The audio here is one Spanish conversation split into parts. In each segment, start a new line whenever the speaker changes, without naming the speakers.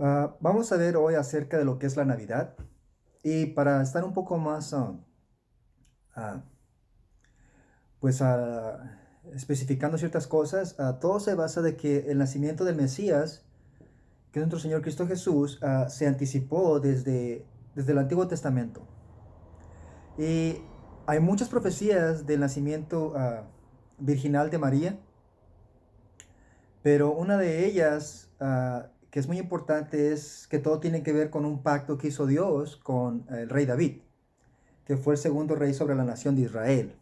Vamos a ver hoy acerca de lo que es la Navidad y para estar un poco más, ah, pues, especificando ciertas cosas, todo se basa de que el nacimiento del Mesías, que es nuestro Señor Cristo Jesús, se anticipó desde el Antiguo Testamento. Y hay muchas profecías del nacimiento virginal de María, pero una de ellas, que es muy importante, es que todo tiene que ver con un pacto que hizo Dios con el rey David, que fue el segundo rey sobre la nación de Israel.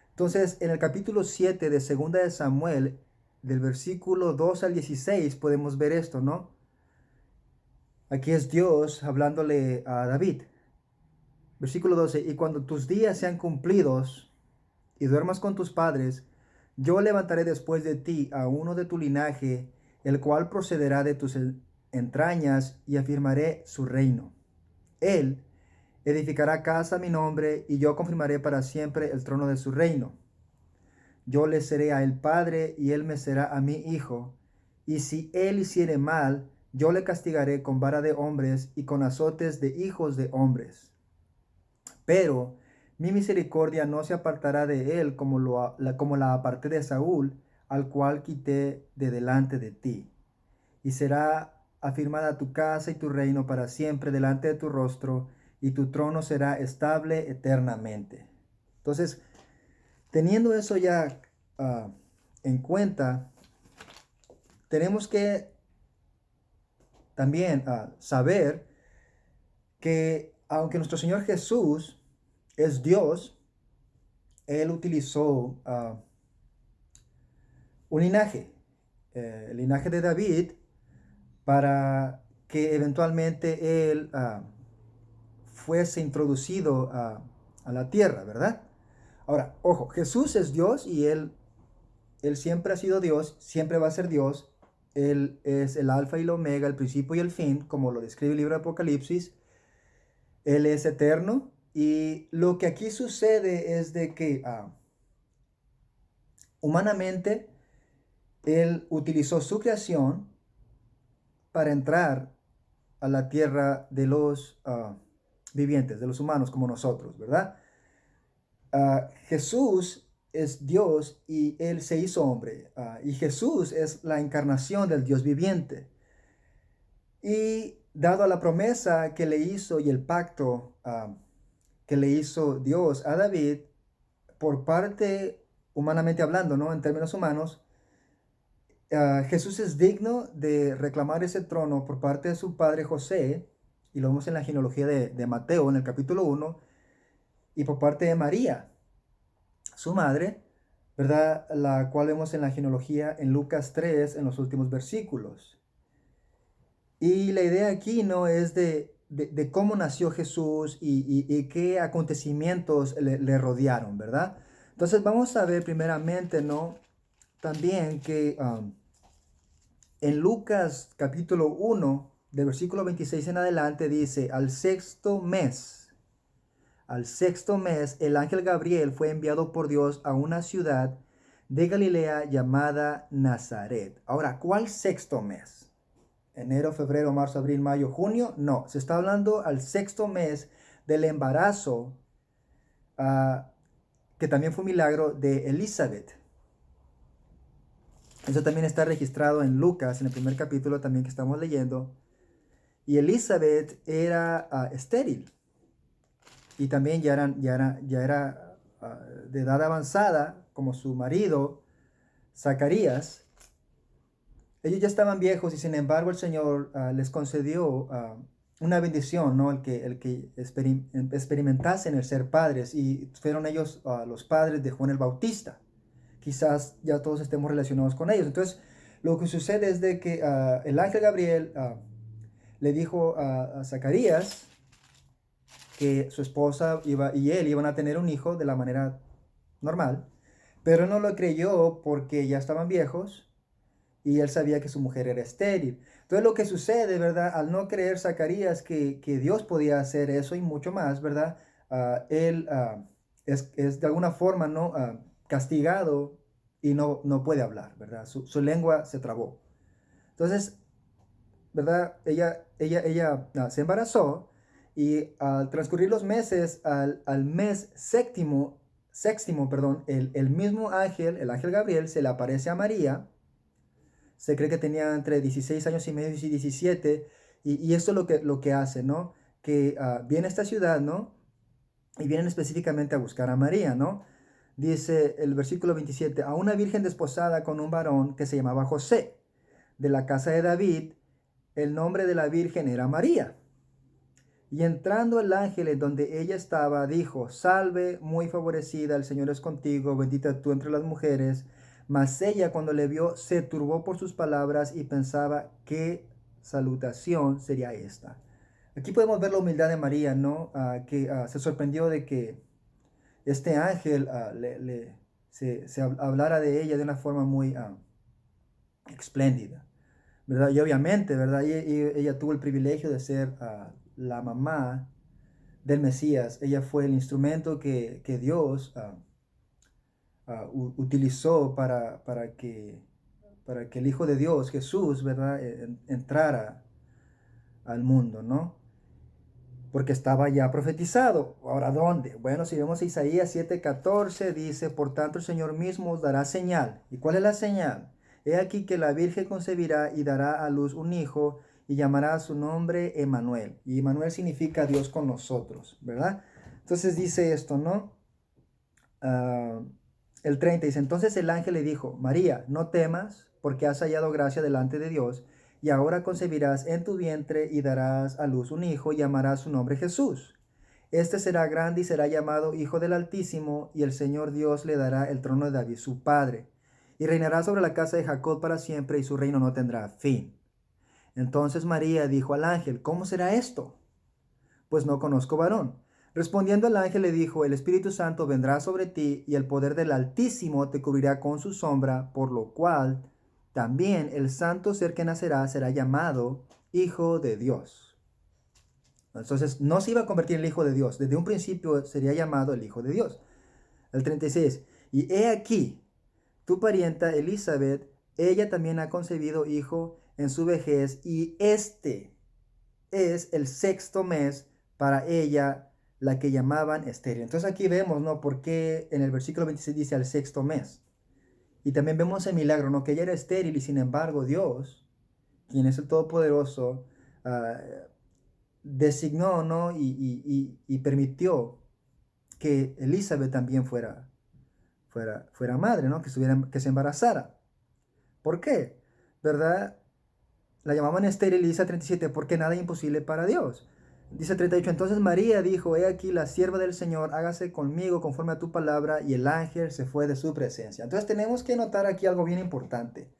Entonces, en el capítulo 7 de Segunda de Samuel, del versículo 2 al 16, podemos ver esto, ¿no? Aquí es Dios hablándole a David. Versículo 12, y cuando tus días sean cumplidos y duermas con tus padres, yo levantaré después de ti a uno de tu linaje, el cual procederá de tus entrañas, y afirmaré su reino. Él edificará casa a mi nombre, y yo confirmaré para siempre el trono de su reino. Yo le seré a él padre, y él me será a mí hijo. Y si él hiciere mal, yo le castigaré con vara de hombres y con azotes de hijos de hombres. Pero mi misericordia no se apartará de él como la aparté de Saúl, al cual quité de delante de ti. Y será afirmada tu casa y tu reino para siempre delante de tu rostro, y tu trono será estable eternamente. Entonces, teniendo eso ya uh, en cuenta, tenemos que también saber que aunque nuestro Señor Jesús es Dios, Él utilizó un linaje, el linaje de David, para que eventualmente Él fuese introducido a la tierra, ¿verdad? Ahora, ojo, Jesús es Dios y Él siempre ha sido Dios, siempre va a ser Dios. Él es el alfa y el omega, el principio y el fin, como lo describe el libro de Apocalipsis. Él es eterno. Y lo que aquí sucede es de que humanamente Él utilizó su creación para entrar a la tierra de los vivientes, de los humanos como nosotros, ¿verdad? Jesús es Dios y Él se hizo hombre. Y Jesús es la encarnación del Dios viviente. Y dado la promesa que le hizo y el pacto que le hizo Dios a David, por parte, humanamente hablando, ¿no? En términos humanos, Jesús es digno de reclamar ese trono por parte de su padre José, y lo vemos en la genealogía de Mateo en el capítulo 1, y por parte de María, su madre, ¿verdad? La cual vemos en la genealogía en Lucas 3, en los últimos versículos. Y la idea aquí no es de cómo nació Jesús y qué acontecimientos le rodearon, ¿verdad? Entonces vamos a ver primeramente, ¿no? También que en Lucas capítulo 1, del versículo 26 en adelante, dice, al sexto mes, el ángel Gabriel fue enviado por Dios a una ciudad de Galilea llamada Nazaret. Ahora, ¿cuál sexto mes? ¿Enero, febrero, marzo, abril, mayo, junio? No, se está hablando al sexto mes del embarazo, uh, que también fue un milagro de Elizabeth. Eso también está registrado en Lucas, en el primer capítulo también que estamos leyendo. Y Elizabeth era estéril y también ya era de edad avanzada, como su marido, Zacarías. Ellos ya estaban viejos y sin embargo el Señor les concedió una bendición, ¿no? El que experimentasen el ser padres, y fueron ellos los padres de Juan el Bautista. Quizás ya todos estemos relacionados con ellos. Entonces, lo que sucede es de que el ángel Gabriel le dijo a Zacarías que su esposa y él iban a tener un hijo de la manera normal, pero no lo creyó porque ya estaban viejos y él sabía que su mujer era estéril. Entonces lo que sucede, ¿verdad? Al no creer Zacarías que Dios podía hacer eso y mucho más, ¿verdad? Él es de alguna forma, ¿no? Castigado y no puede hablar, ¿verdad? Su lengua se trabó. Entonces, ¿verdad? Ella se embarazó y al transcurrir los meses, al mes séptimo, perdón, el mismo ángel, el ángel Gabriel, se le aparece a María. Se cree que tenía entre 16 años y medio y 17, y esto es lo que hace, ¿no? Que viene a esta ciudad, ¿no? Y vienen específicamente a buscar a María, ¿no? Dice el versículo 27, a una virgen desposada con un varón que se llamaba José, de la casa de David, el nombre de la virgen era María. Y entrando el ángel en donde ella estaba, dijo, salve, muy favorecida, el Señor es contigo, bendita tú entre las mujeres. Mas ella cuando le vio se turbó por sus palabras y pensaba qué salutación sería esta. Aquí podemos ver la humildad de María, ¿no? Que se sorprendió de que este ángel se hablara de ella de una forma muy espléndida, ¿verdad? Y obviamente, ¿verdad? Ella tuvo el privilegio de ser la mamá del Mesías. Ella fue el instrumento que Dios utilizó para que el Hijo de Dios, Jesús, ¿verdad? Entrara al mundo, ¿no? Porque estaba ya profetizado. Ahora, ¿dónde? Bueno, si vemos Isaías 7:14, dice, por tanto el Señor mismo os dará señal. ¿Y cuál es la señal? He aquí que la Virgen concebirá y dará a luz un hijo y llamará a su nombre Emmanuel. Y Emmanuel significa Dios con nosotros, ¿verdad? Entonces dice esto, ¿no? Ah, el 30 dice, entonces el ángel le dijo, María, no temas, porque has hallado gracia delante de Dios, y ahora concebirás en tu vientre y darás a luz un hijo y llamarás su nombre Jesús. Este será grande y será llamado Hijo del Altísimo, y el Señor Dios le dará el trono de David su padre, y reinará sobre la casa de Jacob para siempre, y su reino no tendrá fin. Entonces María dijo al ángel, ¿cómo será esto? Pues no conozco varón. Respondiendo el ángel le dijo, el Espíritu Santo vendrá sobre ti y el poder del Altísimo te cubrirá con su sombra, por lo cual también el santo ser que nacerá será llamado Hijo de Dios. Entonces no se iba a convertir en el Hijo de Dios, desde un principio sería llamado el Hijo de Dios. El 36, y he aquí, tu parienta Elizabeth, ella también ha concebido hijo en su vejez y este es el sexto mes para ella, la que llamaban estéril. Entonces aquí vemos, ¿no? Por qué en el versículo 26 dice al sexto mes. Y también vemos el milagro, ¿no? Que ella era estéril y sin embargo Dios, quien es el Todopoderoso, uh, designó, ¿no? Y permitió que Elizabeth también fuera madre, ¿no? Que se embarazara. ¿Por qué? ¿Verdad? La llamaban estéril y dice 37, porque nada es imposible para Dios. Dice 38, entonces María dijo, he aquí la sierva del Señor, hágase conmigo conforme a tu palabra, y el ángel se fue de su presencia. Entonces tenemos que notar aquí algo bien importante.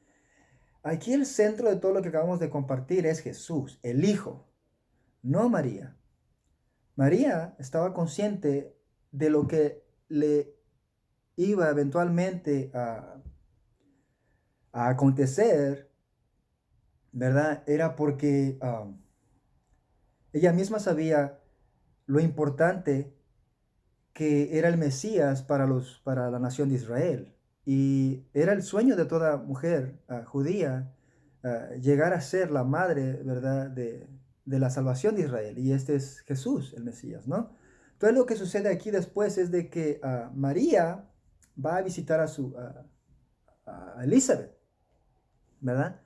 Aquí el centro de todo lo que acabamos de compartir es Jesús, el Hijo, no María. María estaba consciente de lo que le iba eventualmente a acontecer, ¿verdad? Era porque ella misma sabía lo importante que era el Mesías para la nación de Israel. Y era el sueño de toda mujer judía llegar a ser la madre, ¿verdad?, de la salvación de Israel. Y este es Jesús, el Mesías, ¿no? Entonces lo que sucede aquí después es de que María va a visitar a Elizabeth, ¿verdad?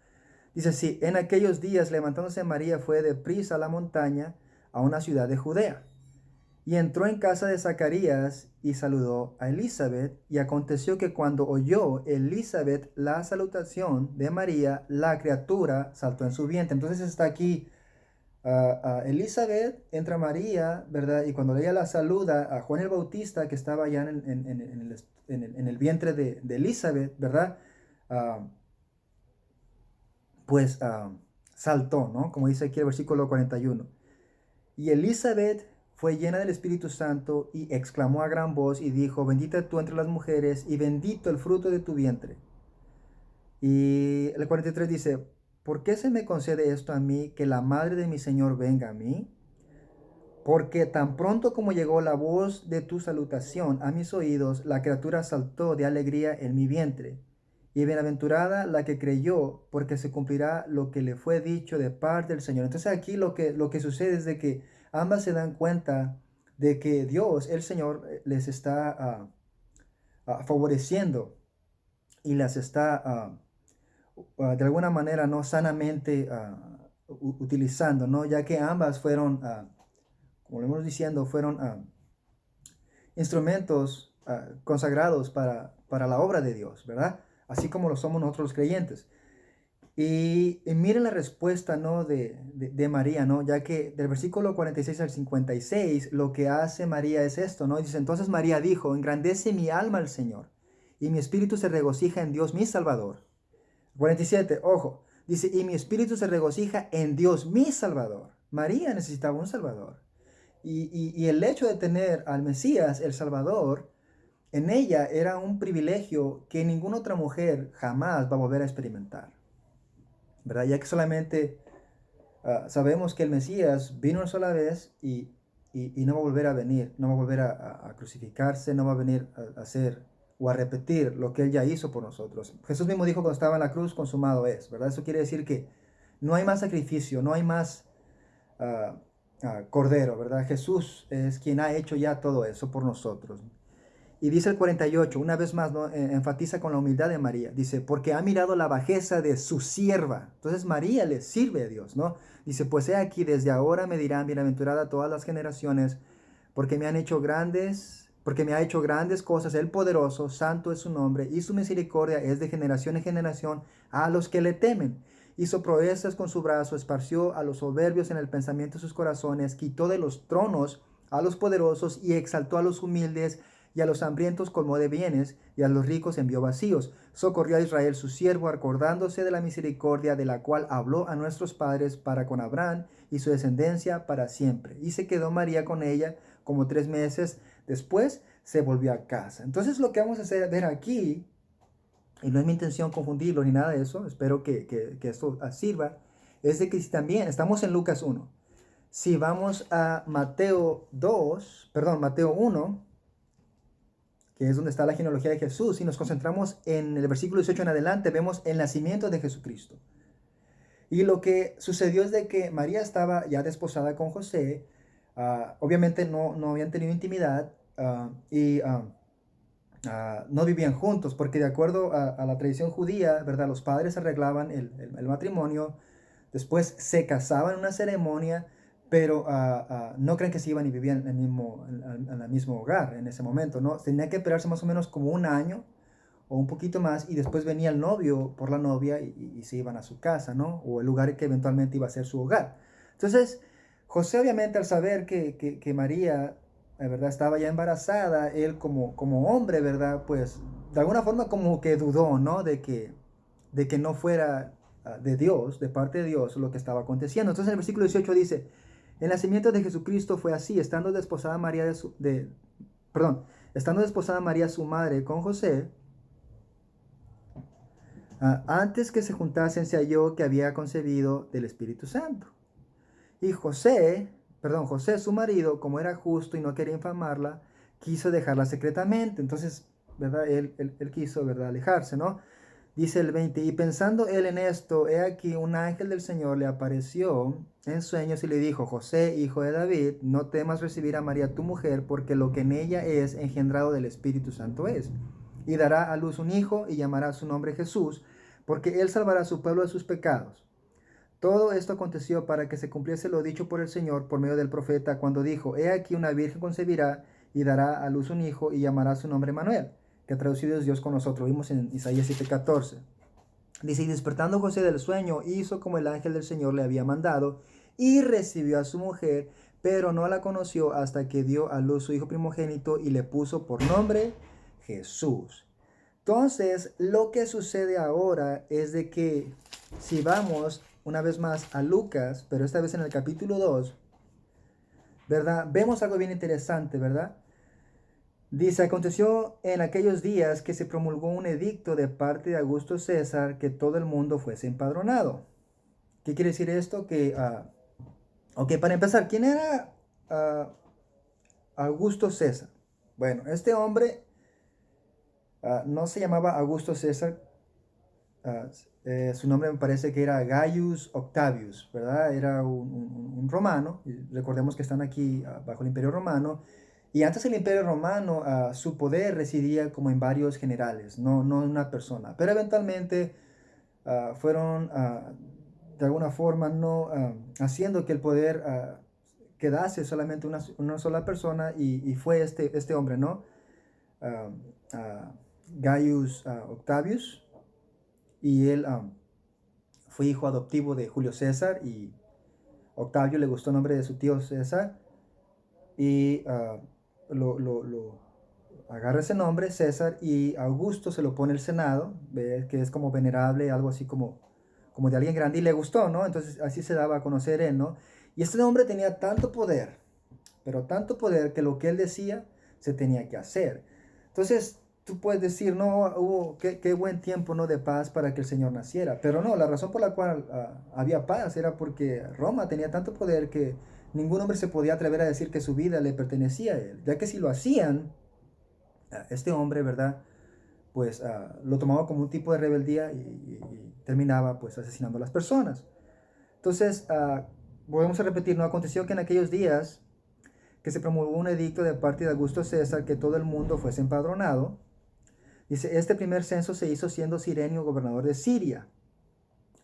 Dice así, en aquellos días levantándose María fue deprisa a la montaña, a una ciudad de Judea. Y entró en casa de Zacarías y saludó a Elizabeth. Y aconteció que cuando oyó Elizabeth la salutación de María, la criatura saltó en su vientre. Entonces está aquí Elizabeth, entra María, ¿verdad? Y cuando ella la saluda a Juan el Bautista, que estaba allá en el vientre de Elizabeth, ¿verdad? Uh, pues saltó, ¿no? Como dice aquí el versículo 41. Y Elizabeth fue llena del Espíritu Santo y exclamó a gran voz y dijo, bendita tú entre las mujeres y bendito el fruto de tu vientre. Y el 43 dice, ¿por qué se me concede esto a mí, que la madre de mi Señor venga a mí? Porque tan pronto como llegó la voz de tu salutación a mis oídos, la criatura saltó de alegría en mi vientre. Y bienaventurada la que creyó, porque se cumplirá lo que le fue dicho de parte del Señor. Entonces aquí lo que sucede es de que ambas se dan cuenta de que Dios, el Señor, les está favoreciendo y las está de alguna manera no sanamente utilizando, ¿no? Ya que ambas fueron, como lo hemos diciendo, fueron instrumentos consagrados para la obra de Dios, ¿verdad? Así como lo somos nosotros los creyentes. Y miren la respuesta, ¿no? de María, ¿no? Ya que del versículo 46 al 56, lo que hace María es esto, ¿no? Dice, entonces María dijo, engrandece mi alma al Señor, y mi espíritu se regocija en Dios mi Salvador. 47, ojo, dice, y mi espíritu se regocija en Dios mi Salvador. María necesitaba un Salvador. Y el hecho de tener al Mesías, el Salvador, en ella era un privilegio que ninguna otra mujer jamás va a volver a experimentar, ¿verdad? Ya que solamente sabemos que el Mesías vino una sola vez y no va a volver a venir, no va a volver a crucificarse, no va a venir a hacer o a repetir lo que Él ya hizo por nosotros. Jesús mismo dijo cuando estaba en la cruz, consumado es, ¿verdad? Eso quiere decir que no hay más sacrificio, no hay más ah, cordero, ¿verdad? Jesús es quien ha hecho ya todo eso por nosotros. Y dice el 48, una vez más, ¿no? Enfatiza con la humildad de María. Dice, porque ha mirado la bajeza de su sierva. Entonces María le sirve a Dios, ¿no? Dice, pues he aquí, desde ahora me dirán, bienaventurada todas las generaciones, porque me han hecho grandes, porque me ha hecho grandes cosas el poderoso, santo es su nombre, y su misericordia es de generación en generación a los que le temen. Hizo proezas con su brazo, esparció a los soberbios en el pensamiento de sus corazones, quitó de los tronos a los poderosos y exaltó a los humildes, y a los hambrientos colmó de bienes, y a los ricos envió vacíos. Socorrió a Israel su siervo, acordándose de la misericordia de la cual habló a nuestros padres para con Abraham y su descendencia para siempre. Y se quedó María con ella como 3 meses. Después se volvió a casa. Entonces lo que vamos a hacer, ver aquí, y no es mi intención confundirlo ni nada de eso, espero que esto sirva, es de que si también estamos en Lucas 1. Si vamos a Mateo 1, que es donde está la genealogía de Jesús, y nos concentramos en el versículo 18 en adelante, vemos el nacimiento de Jesucristo. Y lo que sucedió es de que María estaba ya desposada con José, obviamente no habían tenido intimidad, no vivían juntos, porque de acuerdo a la tradición judía, ¿verdad? Los padres arreglaban el matrimonio, después se casaban en una ceremonia, pero no creen que se iban y vivían en el mismo hogar en ese momento, ¿no? Tenía que esperarse más o menos como un año o un poquito más, y después venía el novio por la novia y se iban a su casa, ¿no? O el lugar que eventualmente iba a ser su hogar. Entonces, José obviamente al saber que María, ¿verdad? Estaba ya embarazada, él como hombre, ¿verdad? Pues de alguna forma como que dudó, ¿no? De que no fuera de Dios, de parte de Dios, lo que estaba aconteciendo. Entonces en el versículo 18 dice, el nacimiento de Jesucristo fue así, estando desposada María estando desposada María su madre con José, antes que se juntasen se halló que había concebido del Espíritu Santo. Y José su marido, como era justo y no quería infamarla, quiso dejarla secretamente. Entonces, ¿verdad? Él quiso, ¿verdad? Alejarse, ¿no? Dice el 20, y pensando él en esto, he aquí un ángel del Señor le apareció en sueños y le dijo, José, hijo de David, no temas recibir a María tu mujer, porque lo que en ella es engendrado del Espíritu Santo es. Y dará a luz un hijo y llamará su nombre Jesús, porque él salvará a su pueblo de sus pecados. Todo esto aconteció para que se cumpliese lo dicho por el Señor por medio del profeta cuando dijo, he aquí una virgen concebirá y dará a luz un hijo y llamará su nombre Manuel, que traducido es Dios con nosotros. Vimos en Isaías 7:14. Dice, y despertando José del sueño, hizo como el ángel del Señor le había mandado y recibió a su mujer, pero no la conoció hasta que dio a luz su hijo primogénito y le puso por nombre Jesús. Entonces, lo que sucede ahora es de que si vamos una vez más a Lucas, pero esta vez en el capítulo 2, ¿verdad? Vemos algo bien interesante, ¿verdad? Dice, aconteció en aquellos días que se promulgó un edicto de parte de Augusto César que todo el mundo fuese empadronado. ¿Qué quiere decir esto? Ok, para empezar, ¿quién era Augusto César? Bueno, este hombre no se llamaba Augusto César, ah, su nombre me parece que era Gaius Octavius, ¿verdad? Era un romano, y recordemos que están aquí bajo el Imperio Romano, y antes del Imperio Romano su poder residía como en varios generales, no en una persona, pero eventualmente fueron de alguna forma no haciendo que el poder quedase solamente una sola persona y fue este hombre, ¿no? Ah, ah, Gaius Octavius, y él fue hijo adoptivo de Julio César, y Octavio le gustó el nombre de su tío César y lo agarra ese nombre, César, y Augusto se lo pone el Senado, ¿ves? Que es como venerable, algo así como de alguien grande, y le gustó, ¿no? Entonces así se daba a conocer él, ¿no? Y este hombre tenía tanto poder, pero tanto poder, que lo que él decía se tenía que hacer. Entonces tú puedes decir, no, qué buen tiempo, ¿no? De paz para que el Señor naciera, pero no, la razón por la cual había paz era porque Roma tenía tanto poder que ningún hombre se podía atrever a decir que su vida le pertenecía a él, ya que si lo hacían, este hombre, ¿verdad? Pues lo tomaba como un tipo de rebeldía y terminaba pues asesinando a las personas. Entonces, volvemos a repetir, no aconteció que en aquellos días que se promulgó un edicto de parte de Augusto César que todo el mundo fuese empadronado. Dice, este primer censo se hizo siendo Cirenio gobernador de Siria.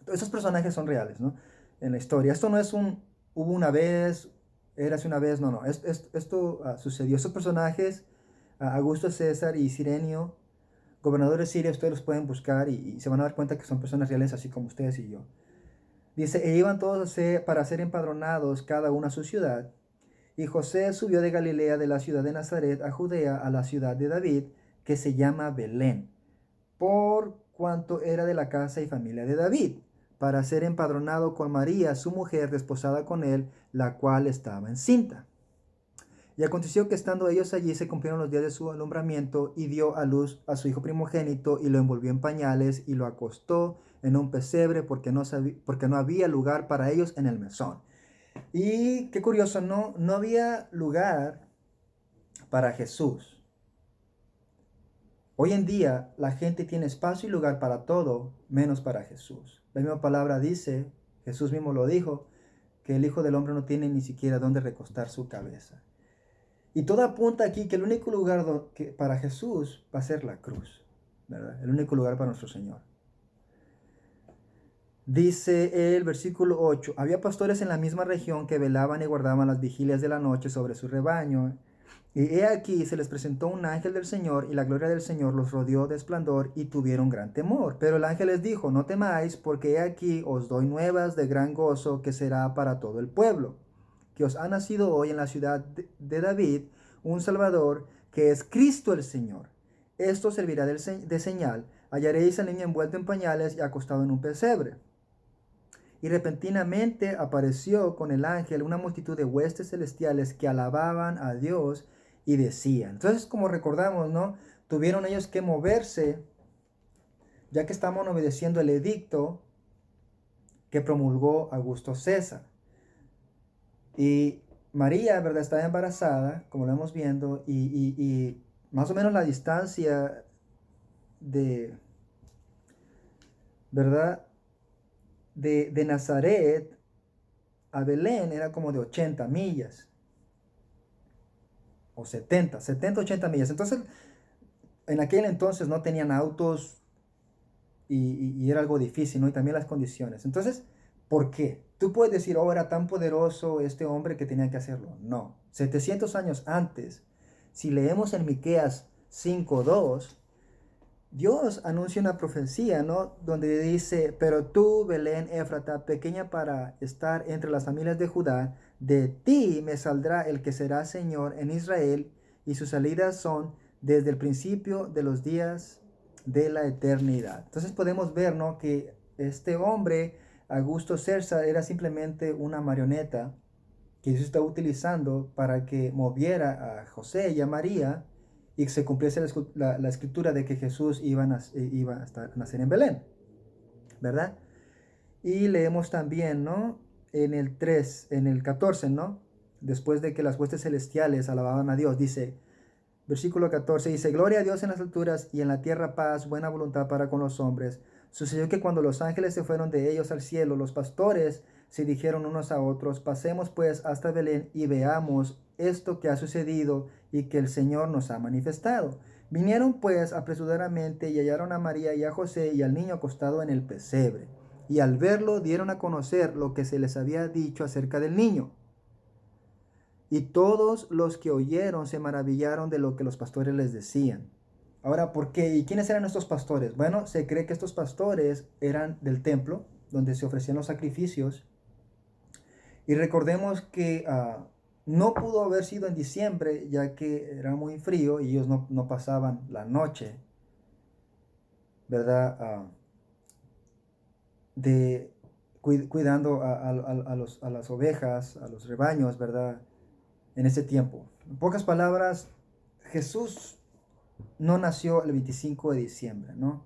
Todos esos personajes son reales, ¿no? En la historia. Esto no es hubo una vez, érase una vez, no. Esto sucedió. Estos personajes, Augusto César y Cirenio, gobernador de Siria, ustedes los pueden buscar y se van a dar cuenta que son personas reales así como ustedes y yo. Dice, e iban todos para ser empadronados cada uno a su ciudad. Y José subió de Galilea, de la ciudad de Nazaret, a Judea, a la ciudad de David, que se llama Belén, por cuanto era de la casa y familia de David, para ser empadronado con María, su mujer, desposada con él, la cual estaba encinta. Y aconteció que estando ellos allí se cumplieron los días de su alumbramiento, y dio a luz a su hijo primogénito, y lo envolvió en pañales, y lo acostó en un pesebre, porque no había lugar para ellos en el mesón. Y qué curioso, no había lugar para Jesús. Hoy en día la gente tiene espacio y lugar para todo, menos para Jesús. La misma palabra dice, Jesús mismo lo dijo, que el Hijo del Hombre no tiene ni siquiera dónde recostar su cabeza. Y todo apunta aquí que el único lugar para Jesús va a ser la cruz, ¿verdad? El único lugar para nuestro Señor. Dice el versículo 8, había pastores en la misma región que velaban y guardaban las vigilias de la noche sobre su rebaño. Y he aquí se les presentó un ángel del Señor, y la gloria del Señor los rodeó de esplendor, y tuvieron gran temor. Pero el ángel les dijo, no temáis, porque he aquí os doy nuevas de gran gozo, que será para todo el pueblo, que os ha nacido hoy en la ciudad de David un Salvador, que es Cristo el Señor. Esto servirá de señal, hallaréis al niño envuelto en pañales y acostado en un pesebre. Y repentinamente apareció con el ángel una multitud de huestes celestiales que alababan a Dios y decían. Entonces, como recordamos, ¿no? Tuvieron ellos que moverse, ya que estaban obedeciendo el edicto que promulgó Augusto César. Y María, ¿verdad? Estaba embarazada, como lo hemos viendo, y más o menos la distancia de, ¿verdad? De Nazaret a Belén era como de 80 millas. O 70, 80 millas. Entonces, en aquel entonces no tenían autos y era algo difícil, ¿no? Y también las condiciones. Entonces, ¿por qué? Tú puedes decir, oh, era tan poderoso este hombre que tenía que hacerlo. No. 700 años antes, si leemos en Miqueas 5:2, Dios anuncia una profecía, ¿no? Donde dice, pero tú, Belén Éfrata, pequeña para estar entre las familias de Judá, de ti me saldrá el que será Señor en Israel, y sus salidas son desde el principio de los días de la eternidad. Entonces podemos ver, ¿no? Que este hombre, Augusto César, era simplemente una marioneta que Dios estaba utilizando para que moviera a José y a María y se cumpliese la escritura de que Jesús iba a nacer en Belén, ¿verdad? Y leemos también, ¿no? En el 3, en el 14, ¿no? Después de que las huestes celestiales alababan a Dios, dice, versículo 14, dice, gloria a Dios en las alturas y en la tierra paz, buena voluntad para con los hombres. Sucedió que cuando los ángeles se fueron de ellos al cielo, los pastores se dijeron unos a otros: pasemos pues hasta Belén y veamos esto que ha sucedido y que el Señor nos ha manifestado. Vinieron pues apresuradamente y hallaron a María y a José y al niño acostado en el pesebre. Y al verlo dieron a conocer lo que se les había dicho acerca del niño. Y todos los que oyeron se maravillaron de lo que los pastores les decían. Ahora, ¿por qué? ¿Y quiénes eran estos pastores? Bueno, se cree que estos pastores eran del templo, donde se ofrecían los sacrificios. Y recordemos que no pudo haber sido en diciembre, ya que era muy frío y ellos no pasaban la noche, ¿verdad? Cuidando a las ovejas, a los rebaños, ¿verdad? En ese tiempo. En pocas palabras, Jesús no nació el 25 de diciembre, ¿no?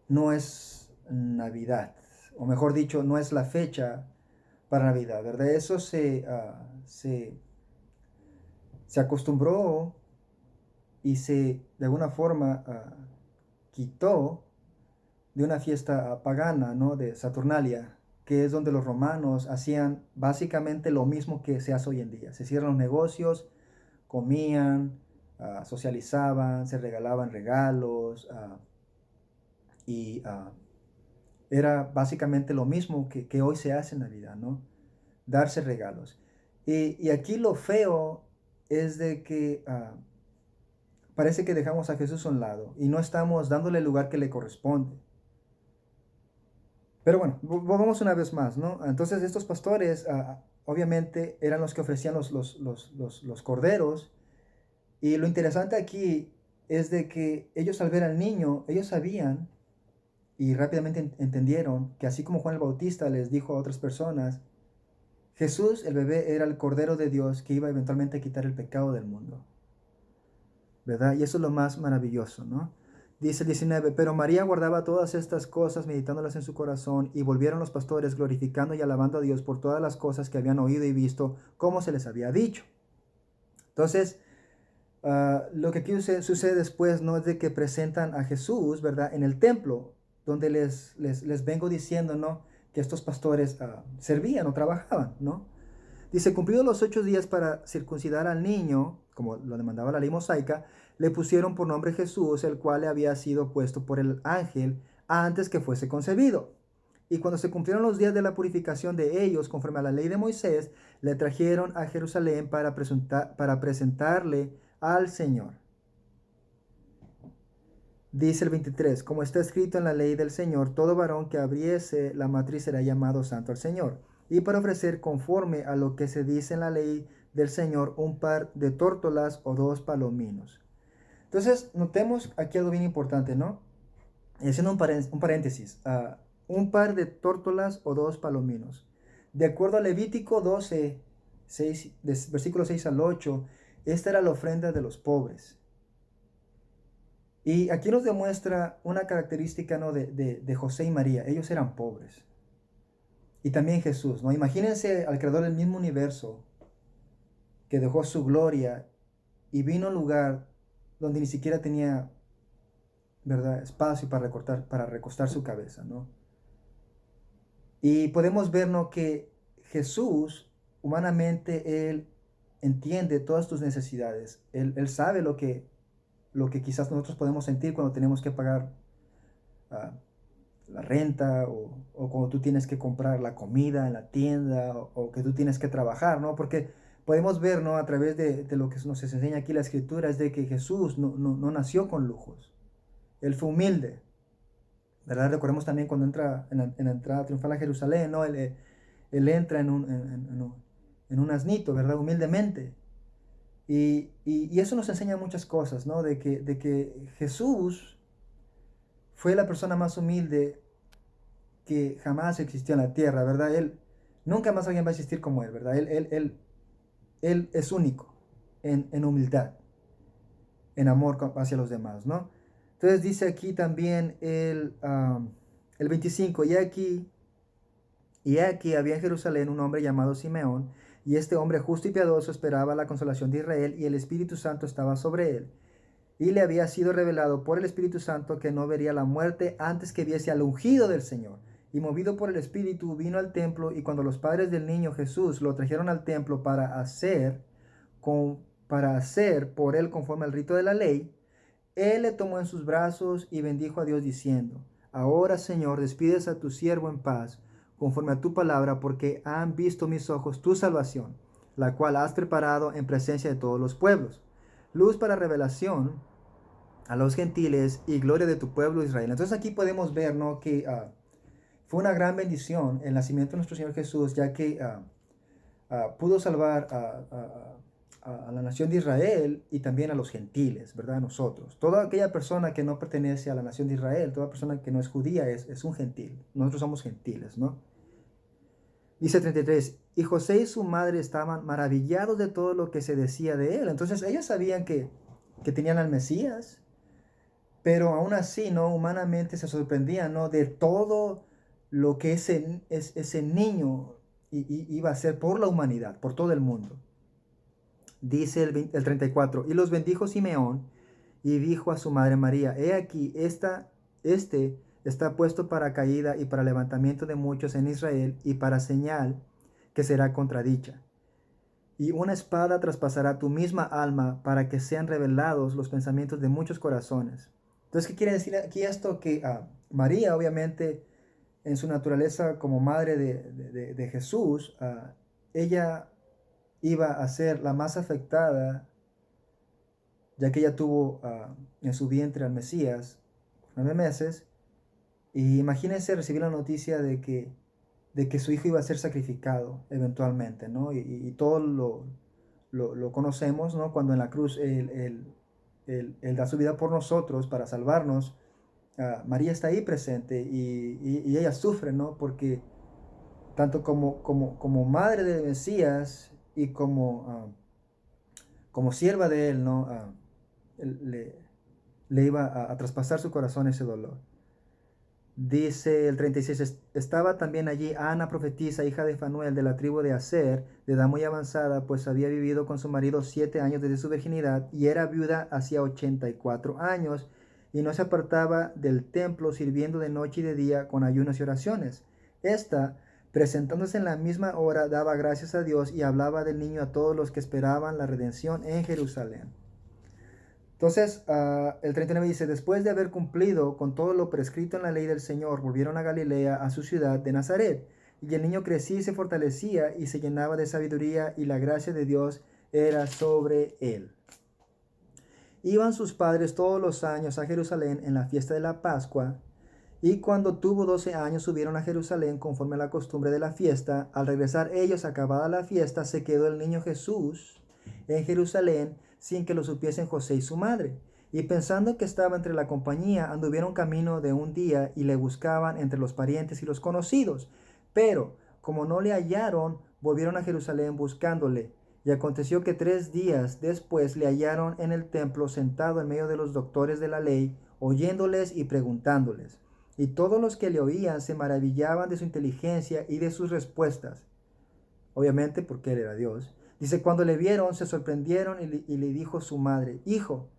No es Navidad, o mejor dicho, no es la fecha para Navidad, ¿verdad? Eso se acostumbró y de alguna forma, quitó de una fiesta pagana, ¿no? De Saturnalia, que es donde los romanos hacían básicamente lo mismo que se hace hoy en día. Se cierran los negocios, comían, socializaban, se regalaban regalos, y era básicamente lo mismo que hoy se hace en Navidad, ¿no? Darse regalos. Y aquí lo feo es de que parece que dejamos a Jesús a un lado y no estamos dándole el lugar que le corresponde. Pero bueno, volvamos una vez más, ¿no? Entonces estos pastores obviamente eran los que ofrecían los corderos. Y lo interesante aquí es de que ellos, al ver al niño, ellos sabían y rápidamente entendieron que, así como Juan el Bautista les dijo a otras personas, Jesús, el bebé, era el Cordero de Dios que iba eventualmente a quitar el pecado del mundo, ¿verdad? Y eso es lo más maravilloso, ¿no? Dice el 19: pero María guardaba todas estas cosas, meditándolas en su corazón, y volvieron los pastores glorificando y alabando a Dios por todas las cosas que habían oído y visto, como se les había dicho. Entonces, lo que aquí sucede después, ¿no? Es de que presentan a Jesús, ¿verdad? En el templo, donde les vengo diciendo, ¿no? Que estos pastores servían o trabajaban, ¿no? Dice: cumplidos los 8 días para circuncidar al niño, como lo demandaba la ley mosaica, le pusieron por nombre Jesús, el cual le había sido puesto por el ángel antes que fuese concebido. Y cuando se cumplieron los días de la purificación de ellos, conforme a la ley de Moisés, le trajeron a Jerusalén para presentarle al Señor. Dice el 23: como está escrito en la ley del Señor, todo varón que abriese la matriz será llamado santo al Señor. Y para ofrecer, conforme a lo que se dice en la ley del Señor, un par de tórtolas o 2 palominos. Entonces, notemos aquí algo bien importante, ¿no? Haciendo un paréntesis, un par de tórtolas o 2 palominos. De acuerdo a Levítico 12, versículos 6 al 8, esta era la ofrenda de los pobres. Y aquí nos demuestra una característica, ¿no? de José y María. Ellos eran pobres. Y también Jesús, ¿no? Imagínense al creador del mismo universo, que dejó su gloria y vino a un lugar donde ni siquiera tenía, ¿verdad?, espacio para recostar su cabeza, ¿no? Y podemos ver, ¿no?, que Jesús, humanamente, Él entiende todas tus necesidades. Él sabe lo que quizás nosotros podemos sentir cuando tenemos que pagar la renta, o cuando tú tienes que comprar la comida en la tienda, o que tú tienes que trabajar, ¿no? Porque podemos ver, ¿no?, a través de lo que nos enseña aquí la Escritura, es de que Jesús no nació con lujos. Él fue humilde, ¿verdad? Recordemos también cuando entra en la entrada triunfal a Jerusalén, ¿no? Él entra en un asnito, ¿verdad? Humildemente. Y eso nos enseña muchas cosas, ¿no? De que Jesús fue la persona más humilde que jamás existió en la tierra, ¿verdad? Nunca más alguien va a existir como Él, ¿verdad? Él es único en humildad, en amor hacia los demás, ¿no? Entonces dice aquí también el 25: y aquí había en Jerusalén un hombre llamado Simeón, y este hombre justo y piadoso esperaba la consolación de Israel, y el Espíritu Santo estaba sobre él. y le había sido revelado por el Espíritu Santo que no vería la muerte antes que viese al ungido del Señor. Y movido por el Espíritu vino al templo, y cuando los padres del niño Jesús lo trajeron al templo para hacer por él conforme al rito de la ley, él le tomó en sus brazos y bendijo a Dios diciendo: Ahora, Señor, despides a tu siervo en paz, conforme a tu palabra, porque han visto mis ojos tu salvación, la cual has preparado en presencia de todos los pueblos, luz para revelación a los gentiles y gloria de tu pueblo Israel. Entonces aquí podemos ver, ¿no?, que fue una gran bendición el nacimiento de nuestro Señor Jesús, ya que pudo salvar a la nación de Israel y también a los gentiles, ¿verdad? A nosotros. Toda aquella persona que no pertenece a la nación de Israel, toda persona que no es judía es un gentil. Nosotros somos gentiles, ¿no? Dice 33, y José y su madre estaban maravillados de todo lo que se decía de él. Entonces ellos sabían que tenían al Mesías, pero aún así, ¿no?, humanamente se sorprendían, ¿no?, de todo lo que ese niño iba a hacer por la humanidad, por todo el mundo. Dice el 34, y los bendijo Simeón y dijo a su madre María: He aquí, este está puesto para caída y para levantamiento de muchos en Israel, y para señal que será contradicha. Y una espada traspasará tu misma alma, para que sean revelados los pensamientos de muchos corazones. Entonces, ¿qué quiere decir aquí esto? Que María, obviamente, en su naturaleza como madre de Jesús, ella iba a ser la más afectada, ya que ella tuvo en su vientre al Mesías por 9 meses. Y imagínense recibir la noticia de que su hijo iba a ser sacrificado eventualmente, ¿no? Y todo lo conocemos, ¿no? Cuando en la cruz él da su vida por nosotros para salvarnos. María está ahí presente y ella sufre, ¿no? Porque tanto como madre del Mesías y como sierva de él, ¿no? Le, le iba a traspasar su corazón ese dolor. Dice el 36, estaba también allí Ana profetisa, hija de Fanuel, de la tribu de Aser, de edad muy avanzada, pues había vivido con su marido 7 años desde su virginidad, y era viuda hacía 84 años, y no se apartaba del templo, sirviendo de noche y de día con ayunos y oraciones. Esta, presentándose en la misma hora, daba gracias a Dios y hablaba del niño a todos los que esperaban la redención en Jerusalén. Entonces, el 39 dice: después de haber cumplido con todo lo prescrito en la ley del Señor, volvieron a Galilea, a su ciudad de Nazaret. Y el niño crecía y se fortalecía y se llenaba de sabiduría, y la gracia de Dios era sobre él. Iban sus padres todos los años a Jerusalén en la fiesta de la Pascua, y cuando tuvo 12 años subieron a Jerusalén conforme a la costumbre de la fiesta. Al regresar ellos, acabada la fiesta, se quedó el niño Jesús en Jerusalén, sin que lo supiesen José y su madre. Y pensando que estaba entre la compañía, anduvieron camino de un día y le buscaban entre los parientes y los conocidos. Pero, como no le hallaron, volvieron a Jerusalén buscándole. Y aconteció que 3 días después le hallaron en el templo, sentado en medio de los doctores de la ley, oyéndoles y preguntándoles. Y todos los que le oían se maravillaban de su inteligencia y de sus respuestas. Obviamente porque él era Dios. Dice, cuando le vieron, se sorprendieron y le dijo su madre: Hijo,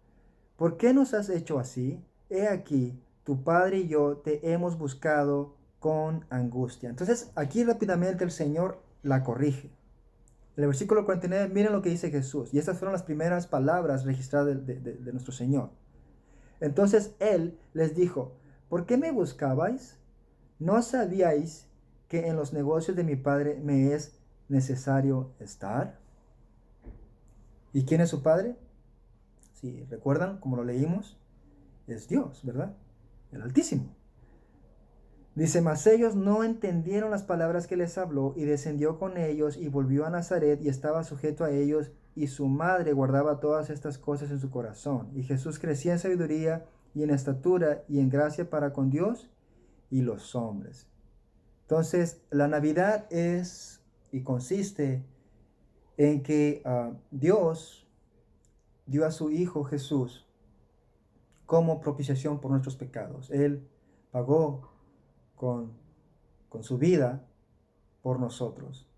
¿por qué nos has hecho así? He aquí, tu padre y yo te hemos buscado con angustia. Entonces, aquí rápidamente el Señor la corrige. En el versículo 49, miren lo que dice Jesús. Y estas fueron las primeras palabras registradas de nuestro Señor. Entonces Él les dijo: ¿por qué me buscabais? ¿No sabíais que en los negocios de mi Padre me es necesario estar? ¿Y quién es su Padre? Si recuerdan, como lo leímos, es Dios, ¿verdad? El Altísimo. Dice, mas ellos no entendieron las palabras que les habló, y descendió con ellos y volvió a Nazaret y estaba sujeto a ellos, y su madre guardaba todas estas cosas en su corazón. Y Jesús crecía en sabiduría y en estatura y en gracia para con Dios y los hombres. Entonces, la Navidad es y consiste en que Dios dio a su Hijo Jesús como propiciación por nuestros pecados. Él pagó con su vida por nosotros.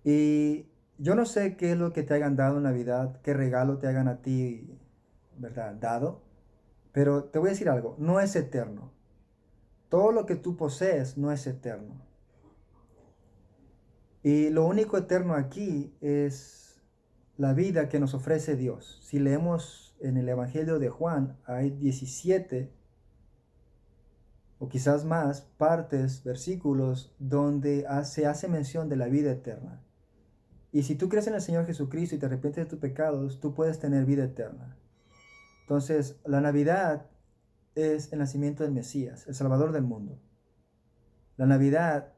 Y yo no sé qué es lo que te hayan dado en Navidad, qué regalo te hagan a ti ¿verdad? Dado. Pero te voy a decir algo, no es eterno. Todo lo que tú posees no es eterno. Y lo único eterno aquí es la vida que nos ofrece Dios. Si leemos en el Evangelio de Juan, hay 17 o quizás más partes, versículos, donde se hace mención de la vida eterna. Y si tú crees en el Señor Jesucristo y te arrepientes de tus pecados, tú puedes tener vida eterna. Entonces, la Navidad es el nacimiento del Mesías, el Salvador del mundo. La Navidad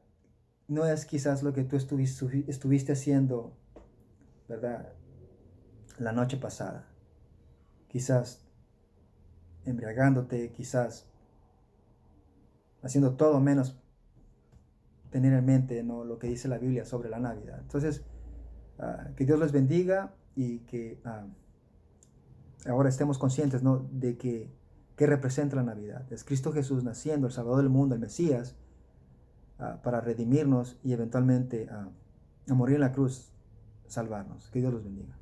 no es quizás lo que tú estuviste haciendo, ¿verdad? La noche pasada. Quizás embriagándote, quizás haciendo todo menos tener en mente, ¿no?, lo que dice la Biblia sobre la Navidad. Entonces, que Dios les bendiga y que ahora estemos conscientes, ¿no?, de que representa la Navidad. Es Cristo Jesús naciendo, el Salvador del mundo, el Mesías, para redimirnos y eventualmente a morir en la cruz, salvarnos. Que Dios los bendiga.